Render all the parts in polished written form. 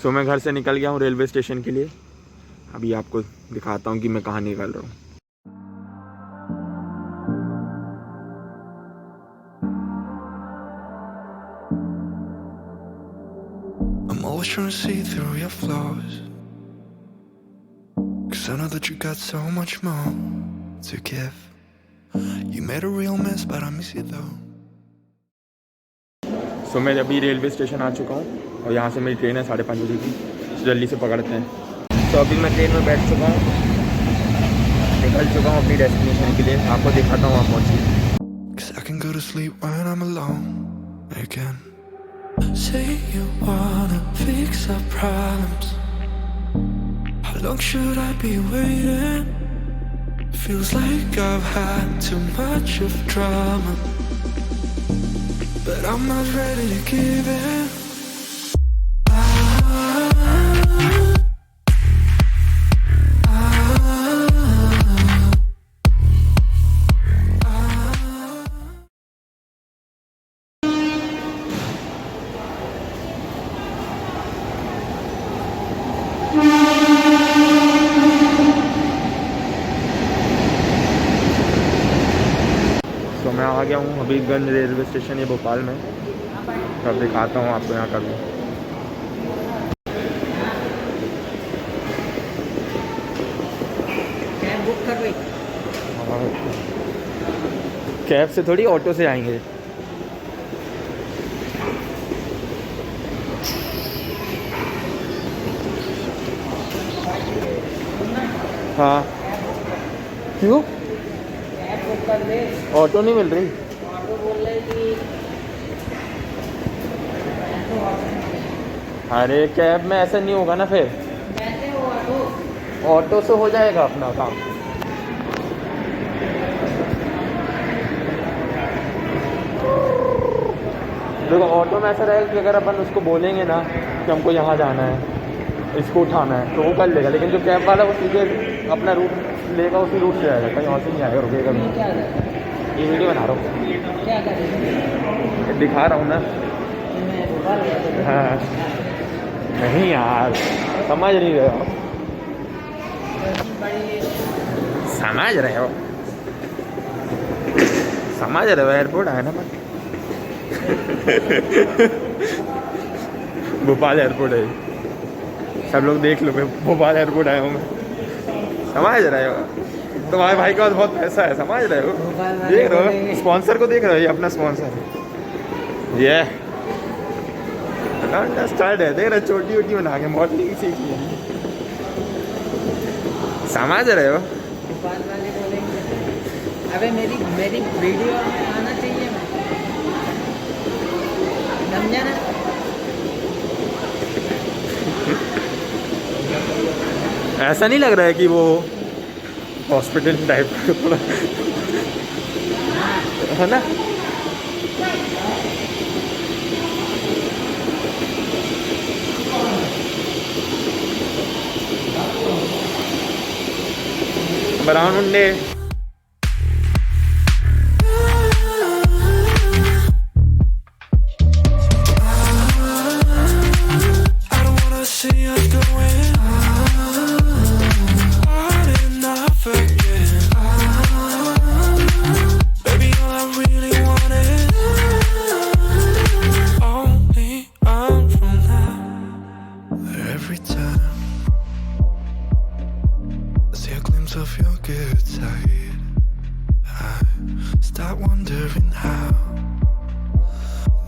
सो मैं घर से निकल गया हूँ रेलवे स्टेशन के लिए। अभी आपको दिखाता हूँ कि मैं कहाँ निकल रहा हूँ। I'm always trying to see through your flaws, 'cause I know that you got so much more to give. You made a real mess, but I miss you though. सो मैं अभी रेलवे स्टेशन आ चुका हूँ और यहाँ से मेरी train है 5:30 बजे की, तो जल्दी से पकड़ते हैं। तो अभी मैं ट्रेन में बैठ चुका हूँ, निकल चुका हूँ अपनी डेस्टिनेशन के लिए। आपको दिखाता हूँ आप पहुँची। 'Cause I can go to sleep when I'm alone again. Say you wanna fix our problems. How long should I be waiting? Feels like I've had too much of drama, but I'm not ready to give in. तो मैं आ गया हूँ Habibganj railway station, ये भोपाल में। तो अब दिखाता हूँ आपको यहाँ का भी। कैब बुक कर ली? कैब से थोड़ी, ऑटो से आएंगे। हाँ क्यों? कैब बुक कर दे। ऑटो नहीं मिल रही? ऑटो बोल रहे कि अरे कैब में ऐसा नहीं होगा ना फिर। कैसे हो ऑटो? ऑटो से हो जाएगा अपना काम। देखो ऑटो में ऐसा रहेगा कि अगर अपन उसको बोलेंगे ना कि हमको यहाँ जाना है, इसको उठाना है, तो वो कर लेगा। लेकिन जो कैब वाला वो सीधे अपना रूट लेगा, उसी रूट से आएगा, कहीं और से नहीं आएगा, रुकेगा भी। क्या कर ये वीडियो बना रहा हूँ, क्या करेंगे? दिखा रहा हूँ ना। मैं भोपाल गया था। हाँ नहीं यार, समझ नहीं रहे हो। समझ रहे हो, समझ रहे हो, एयरपोर्ट आया ना मैं। भोपाल एयरपोर्ट है, सब लोग देख लो, मैं भोपाल एयरपोर्ट आया हूँ मैं। समझ रहे हो, तुम्हारे भाई के पास बहुत पैसा है, समझ रहे हो। देख रहे हो स्पॉन्सर को, देख रहे हो, ये अपना स्पॉन्सर है ये। स्टार्ट है, देख रहे छोटी वोटी बना के मॉडलिंग सीखी है। समझ रहे हो। भोपाल वाले बोलेंगे अबे मेरी वीडियो में आना चाहिए, मैं समझा ना। ऐसा नहीं लग रहा है कि वो हॉस्पिटल टाइप का थोड़ा है ना। Brown Munde of your good side, I start wondering how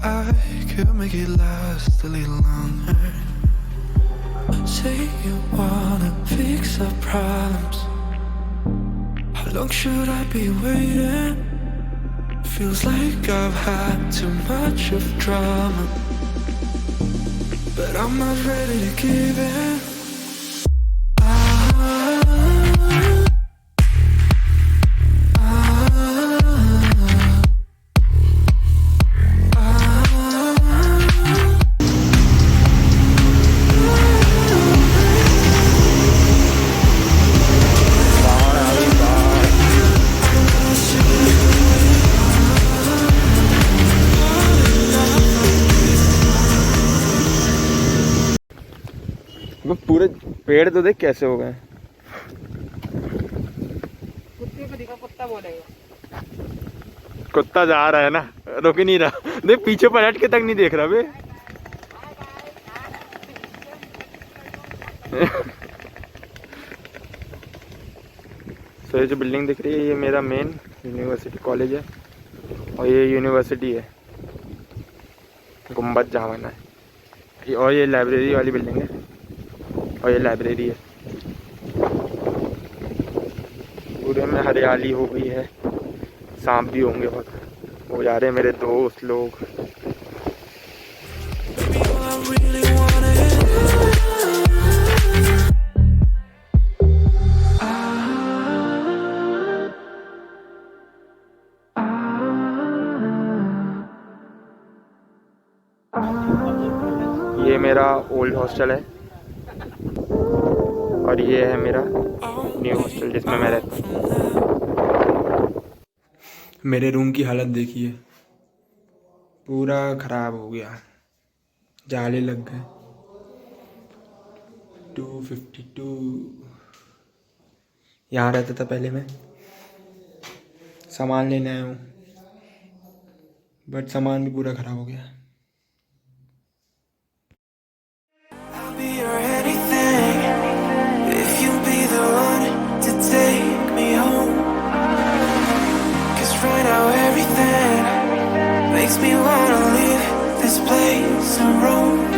I could make it last a little longer. Say you wanna fix our problems. How long should I be waiting? Feels like I've had too much of drama, but I'm not ready to give in. वो पूरे पेड़ तो देख कैसे हो गए। कुत्ते को दिखा, कुत्ता बोलेगा। कुत्ता जा रहा है ना, रुक ही नहीं रहा। देख पीछे पलट के तक नहीं देख रहा बे। तो ये जो बिल्डिंग दिख रही है ये मेरा मेन यूनिवर्सिटी कॉलेज है और ये यूनिवर्सिटी है, गुम्बद जहाँ बना है। और ये लाइब्रेरी वाली बिल्डिंग है और ये लाइब्रेरी है। पूरे में हरियाली हो गई है, सांप भी होंगे बहुत, वो जा रहे हैं मेरे दोस्त लोग। ये मेरा ओल्ड हॉस्टल है और ये है मेरा न्यू हॉस्टल जिसमें मैं रहता हूँ। मेरे रूम की हालत देखिए, पूरा ख़राब हो गया, जाले लग गए। 252 यहाँ रहता था पहले मैं। सामान लेने आया हूँ बट सामान भी पूरा ख़राब हो गया। be your anything if you be the one to take me home. 'Cause right now everything makes me wanna leave this place and roam.